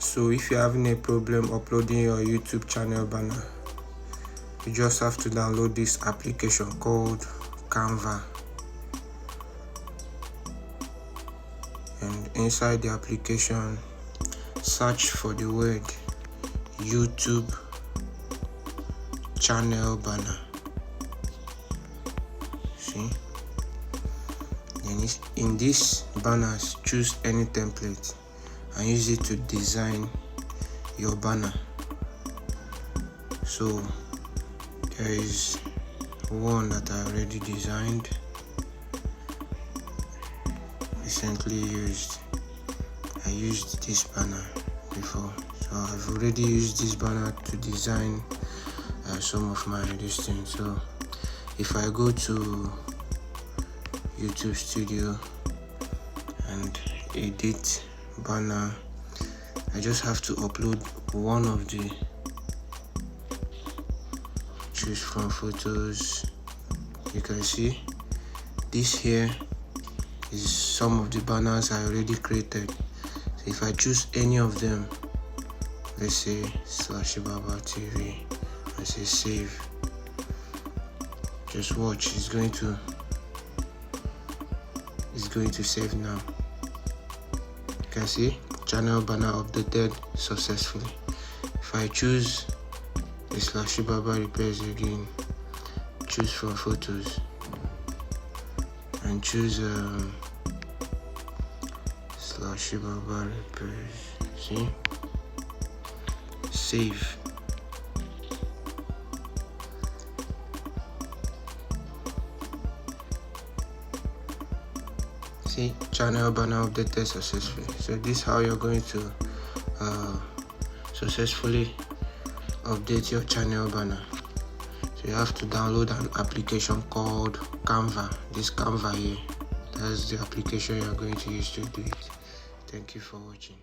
So if you're having a problem uploading your YouTube channel banner, you just have to download this application called Canva, and inside the application search for the word YouTube channel banner. See, then in this banners, choose any template and use it to design your banner. So there is one that I already designed, recently used. I used this banner before, so I've already used this banner to design some of my things. So if I go to YouTube Studio and edit banner, I just have to upload one of the, choose from photos. You can see this here is some of the banners I already created. So if I choose any of them, let's say /Baba TV, and say save, just watch, it's going to save now. You can see channel banner updated successfully. If I choose the /Baba repairs again, choose from photos and choose /Baba repairs, see, save. See, channel banner updated successfully. So this is how you're going to successfully update your channel banner. So you have to download an application called Canva. This Canva here, that's the application you're going to use to do it. Thank you for watching.